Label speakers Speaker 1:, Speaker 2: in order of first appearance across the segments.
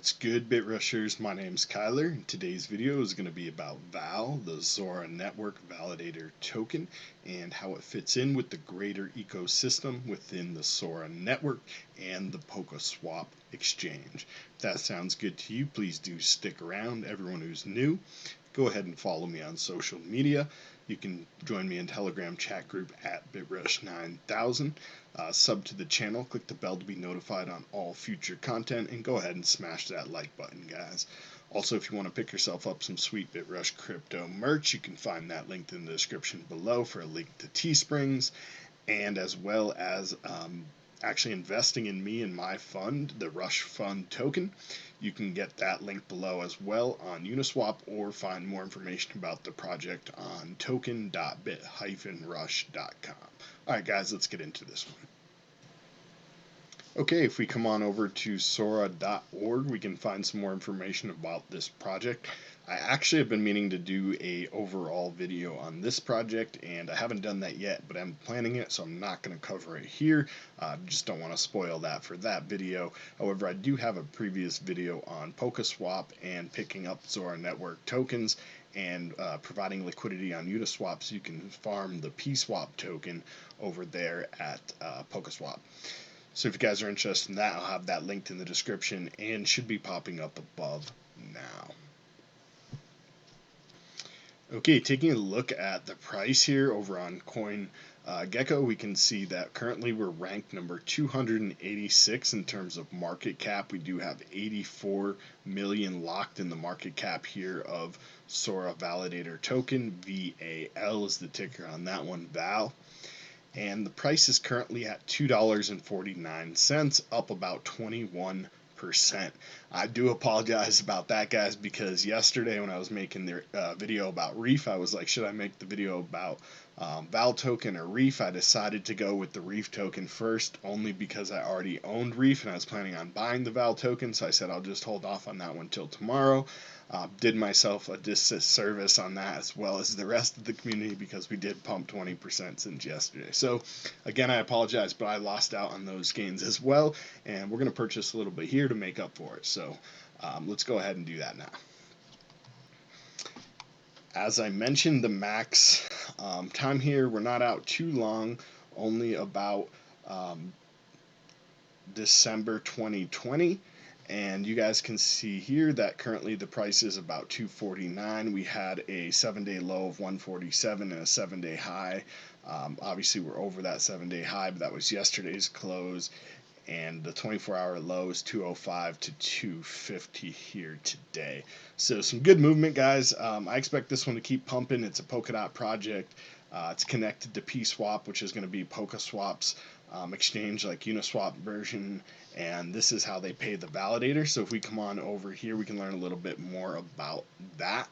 Speaker 1: What's good, BitRushers? My name's Kyler, and today's video is going to be about VAL, the Zora Network Validator Token, and how it fits in with the greater ecosystem within the Zora Network and the PokeSwap exchange. If that sounds good to you, please do stick around. Everyone who's new, go ahead and follow me on social media. You can join me in Telegram chat group at BitRush9000. Sub to the channel, click the bell to be notified on all future content, and go ahead and smash that like button, guys. Also, if you want to pick yourself up some sweet BitRush crypto merch, you can find that linked in the description below for a link to Teesprings, and as well as actually investing in me and my fund, the Rush Fund token. You can get that link below as well on Uniswap, or find more information about the project on token.bit-rush.com. Alright guys, let's get into this one. Okay, if we come on over to Sora.org, we can find some more information about this project. I actually have been meaning to do a overall video on this project, and I haven't done that yet, but I'm planning it, so I'm not going to cover it here. Just don't want to spoil that for that video. However, I do have a previous video on PokeSwap and picking up Zora Network tokens and providing liquidity on Uniswap so you can farm the PSwap token over there at PokeSwap. So if you guys are interested in that, I'll have that linked in the description and should be popping up above now. Okay, taking a look at the price here over on CoinGecko, we can see that currently we're ranked number 286 in terms of market cap. We do have 84 million locked in the market cap here of Zora Validator Token. VAL is the ticker on that one, VAL. And the price is currently at $2.49, up about 21%. I do apologize about that, guys, because yesterday when I was making the video about Reef, I was like, should I make the video about VAL token or Reef? I decided to go with the Reef token first, only because I already owned Reef and I was planning on buying the VAL token, so I said I'll just hold off on that one till tomorrow. Did myself a disservice on that, as well as the rest of the community, because we did pump 20% since yesterday. So again, I apologize, but I lost out on those gains as well, and we're going to purchase a little bit here to make up for it. So let's go ahead and do that now. As I mentioned, the max time here, we're not out too long, only about December 2020. And you guys can see here that currently the price is about $2.49. We had a 7-day low of $1.47 and a 7-day high. Obviously, we're over that 7-day high, but that was yesterday's close. And the 24-hour low is $2.05 to $2.50 here today. So some good movement, guys. I expect this one to keep pumping. It's a Polkadot project. It's connected to PSwap, which is going to be PokeSwap's exchange, like Uniswap version, and this is how they pay the validator. So if we come on over here, we can learn a little bit more about that.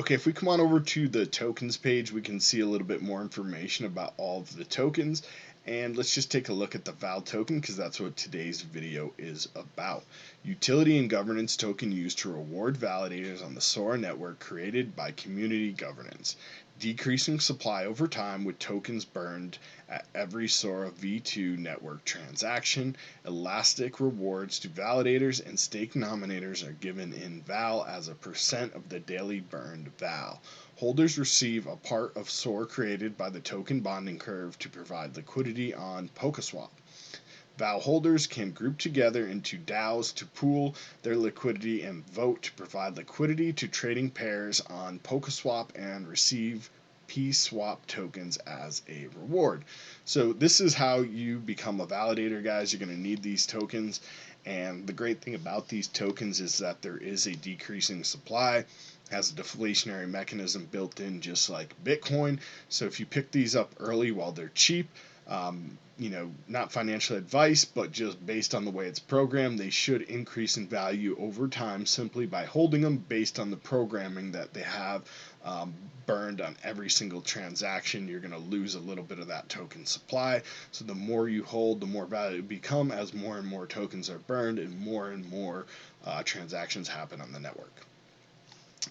Speaker 1: Okay, if we come on over to the tokens page, we can see a little bit more information about all of the tokens. And let's just take a look at the VAL token, because that's what today's video is about. Utility and governance token used to reward validators on the Zora network, created by community governance. Decreasing supply over time with tokens burned at every Zora V2 network transaction. Elastic rewards to validators and stake nominators are given in VAL as a percent of the daily burned VAL. Holders receive a part of Zora created by the token bonding curve to provide liquidity on PokeSwap. VAL holders can group together into DAOs to pool their liquidity and vote to provide liquidity to trading pairs on PokeSwap and receive PSwap tokens as a reward. So this is how you become a validator, guys. You're going to need these tokens, and the great thing about these tokens is that there is a decreasing supply. Has a deflationary mechanism built in, just like Bitcoin. So if you pick these up early while they're cheap, you know, not financial advice, but just based on the way it's programmed, they should increase in value over time simply by holding them based on the programming that they have burned on every single transaction. You're going to lose a little bit of that token supply. So the more you hold, the more value it become as more and more tokens are burned and more transactions happen on the network.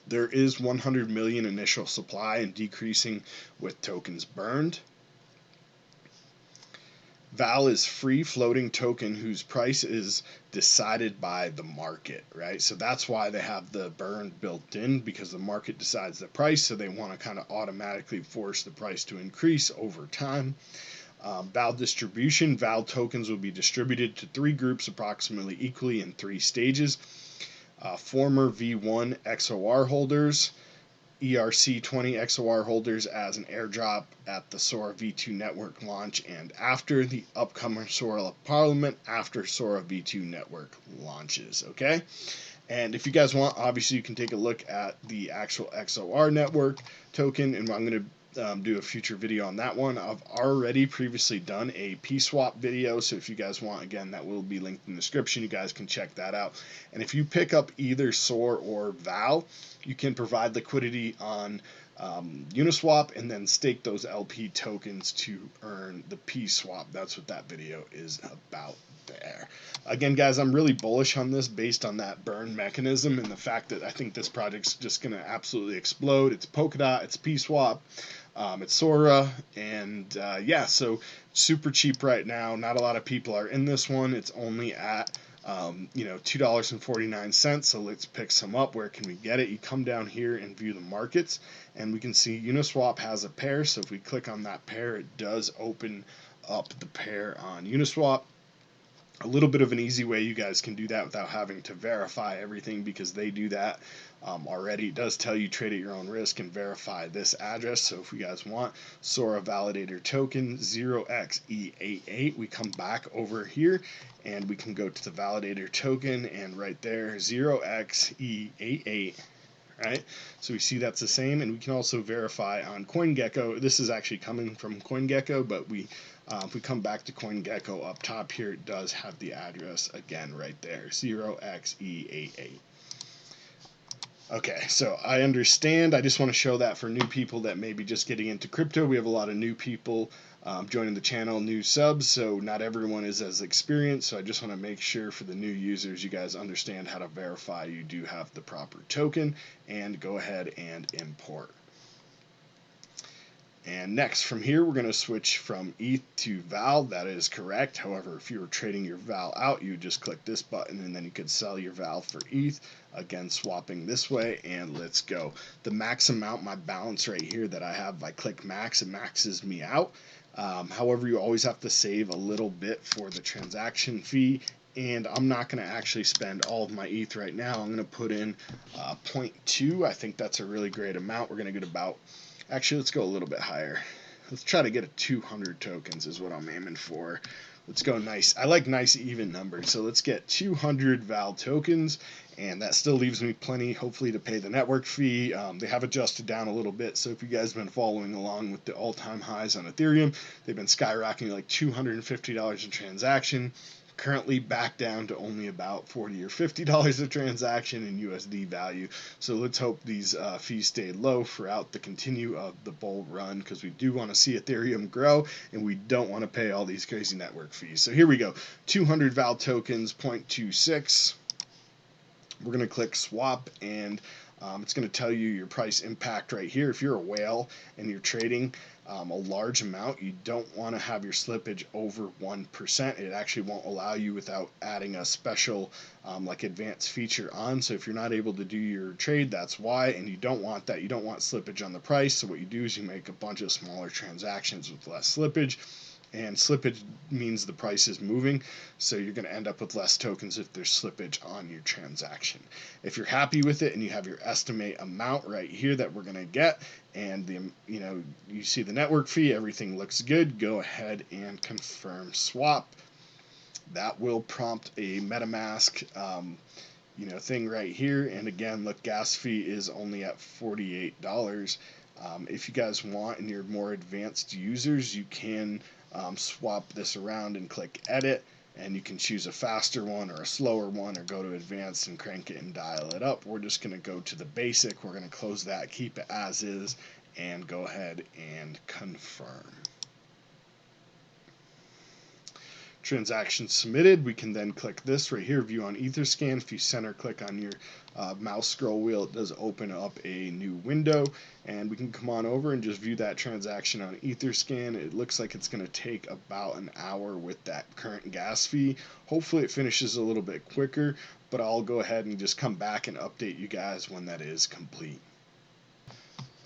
Speaker 1: There is 100 million initial supply and decreasing with tokens burned. VAL is free floating token whose price is decided by the market, right? So that's why they have the burn built in, because the market decides the price, so they want to kind of automatically force the price to increase over time. VAL distribution, VAL tokens will be distributed to 3 groups approximately equally in 3 stages. Former V1 XOR holders, ERC20 XOR holders as an airdrop at the Sora V2 network launch, and after the upcoming Sora Parliament after Sora V2 network launches. Okay, and if you guys want, obviously you can take a look at the actual XOR network token, and I'm going to do a future video on that one. I've already previously done a PSwap video, so if you guys want, again, that will be linked in the description. You guys can check that out. And if you pick up either SOR or VAL, you can provide liquidity on Uniswap and then stake those LP tokens to earn the PSwap. That's what that video is about there. Again, guys, I'm really bullish on this based on that burn mechanism and the fact that I think this project's just going to absolutely explode. It's Polkadot, it's PSwap, it's Sora, and yeah, so super cheap right now. Not a lot of people are in this one. It's only at $2.49. So let's pick some up. Where can we get it? You come down here and view the markets, and we can see Uniswap has a pair. So if we click on that pair, it does open up the pair on Uniswap. A little bit of an easy way you guys can do that without having to verify everything, because they do that already. It does tell you trade at your own risk and verify this address. So if you guys want Sora validator token 0xe88, we come back over here and we can go to the validator token, and right there 0xe88. Right, so we see that's the same, and we can also verify on CoinGecko. This is actually coming from CoinGecko, but if we come back to CoinGecko up top here, it does have the address again right there, 0xe88. Okay, so I understand. I just want to show that for new people that may be just getting into crypto. We have a lot of new people joining the channel, new subs, so not everyone is as experienced. So I just want to make sure for the new users, you guys understand how to verify you do have the proper token, and go ahead and import. And next, from here, we're going to switch from ETH to VAL. That is correct. However, if you were trading your VAL out, you would just click this button, and then you could sell your VAL for ETH. Again, swapping this way, and let's go. The max amount, my balance right here that I have, if I click max, it maxes me out. However, you always have to save a little bit for the transaction fee, and I'm not going to actually spend all of my ETH right now. I'm going to put in 0.2. I think that's a really great amount. We're going to get about... Actually, let's go a little bit higher. Let's try to get a 200 tokens is what I'm aiming for. Let's go nice. I like nice even numbers. So let's get 200 VAL tokens, and that still leaves me plenty, hopefully, to pay the network fee. They have adjusted down a little bit. So if you guys have been following along with the all-time highs on Ethereum, they've been skyrocketing like $250 a transaction. Currently back down to only about $40 or $50 a transaction in USD value. So let's hope these fees stay low throughout the continue of the bull run, because we do want to see Ethereum grow, and we don't want to pay all these crazy network fees. So here we go, 200 VAL tokens, 0.26. We're going to click swap, and it's going to tell you your price impact right here. If you're a whale and you're trading a large amount, you don't want to have your slippage over 1%. It actually won't allow you without adding a special like advanced feature on. So if you're not able to do your trade, that's why, and you don't want that. You don't want slippage on the price. So what you do is you make a bunch of smaller transactions with less slippage. And slippage means the price is moving, so you're going to end up with less tokens if there's slippage on your transaction. If you're happy with it and you have your estimate amount right here that we're going to get, and the you see the network fee, everything looks good, go ahead and confirm swap. That will prompt a MetaMask thing right here, and again, look, gas fee is only at $48. If you guys want and you're more advanced users, you can swap this around and click edit, and you can choose a faster one or a slower one, or go to advanced and crank it and dial it up. We're just going to go to the basic. We're going to close that, keep it as is, and go ahead and confirm. Transaction submitted. We can then click this right here, view on Etherscan. If you center click on your mouse scroll wheel, it does open up a new window, and we can come on over and just view that transaction on Etherscan. It looks like it's going to take about an hour with that current gas fee. Hopefully it finishes a little bit quicker, but I'll go ahead and just come back and update you guys when that is complete.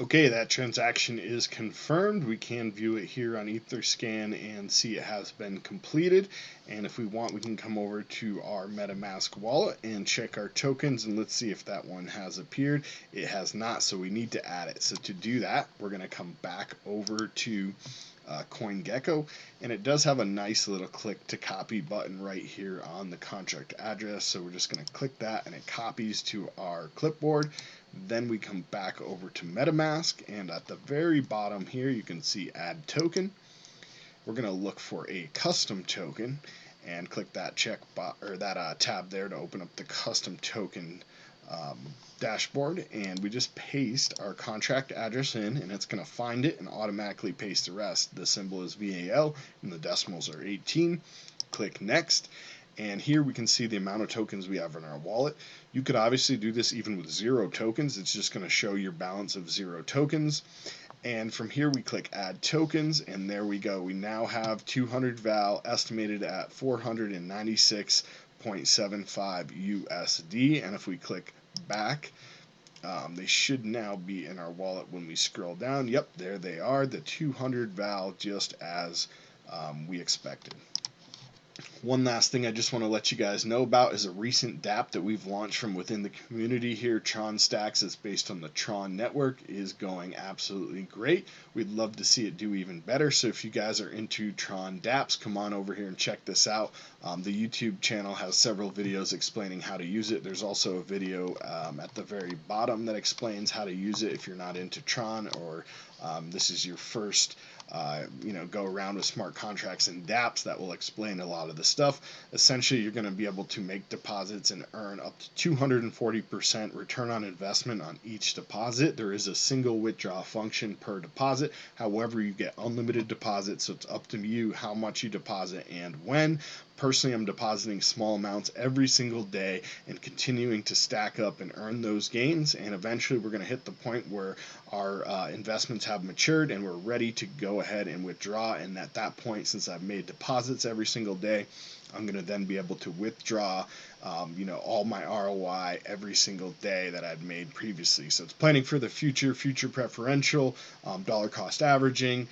Speaker 1: Okay, that transaction is confirmed. We can view it here on Etherscan and see it has been completed. And if we want, we can come over to our MetaMask wallet and check our tokens, and let's see if that one has appeared. It has not, so we need to add it. So to do that, we're going to come back over to CoinGecko, and it does have a nice little click to copy button right here on the contract address. So we're just going to click that, and it copies to our clipboard. Then we come back over to MetaMask, and at the very bottom here you can see add token. We're going to look for a custom token and click that tab there to open up the custom token dashboard, and we just paste our contract address in, and it's going to find it and automatically paste the rest. The symbol is VAL and the decimals are 18. Click next, and here we can see the amount of tokens we have in our wallet. You could obviously do this even with 0 tokens. It's just going to show your balance of 0 tokens. And from here we click add tokens, and there we go. We now have 200 VAL estimated at 496.75 USD. And if we click back, they should now be in our wallet when we scroll down. Yep, there they are, the 200 VAL, just as we expected. One last thing I just want to let you guys know about is a recent dApp that we've launched from within the community here. TronStacks, it's based on the Tron network, is going absolutely great. We'd love to see it do even better. So if you guys are into Tron dApps, come on over here and check this out. The YouTube channel has several videos explaining how to use it. There's also a video at the very bottom that explains how to use it if you're not into Tron, or this is your first go around with smart contracts and dApps. That will explain a lot of the stuff. Essentially, you're going to be able to make deposits and earn up to 240% return on investment on each deposit. There is a single withdraw function per deposit. However, you get unlimited deposits, so it's up to you how much you deposit and when. Personally, I'm depositing small amounts every single day and continuing to stack up and earn those gains, and eventually we're going to hit the point where our investments have matured and we're ready to go ahead and withdraw. And at that point, since I've made deposits every single day, I'm going to then be able to withdraw all my ROI every single day that I'd made previously. So it's planning for the future preferential, dollar cost averaging,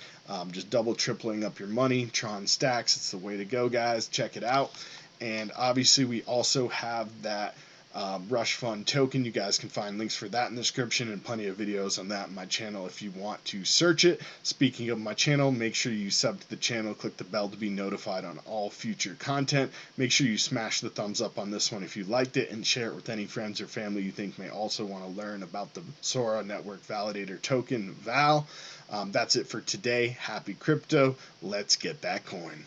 Speaker 1: just double tripling up your money. TronStacks, it's the way to go, guys. Check it out. And obviously we also have that Rush Fund token. You guys can find links for that in the description, and plenty of videos on that on my channel if you want to search it. Speaking of my channel, make sure you sub to the channel, click the bell to be notified on all future content. Make sure you smash the thumbs up on this one if you liked it, and share it with any friends or family you think may also want to learn about the Sora Network Validator token, VAL. That's it for today. Happy crypto. Let's get that coin.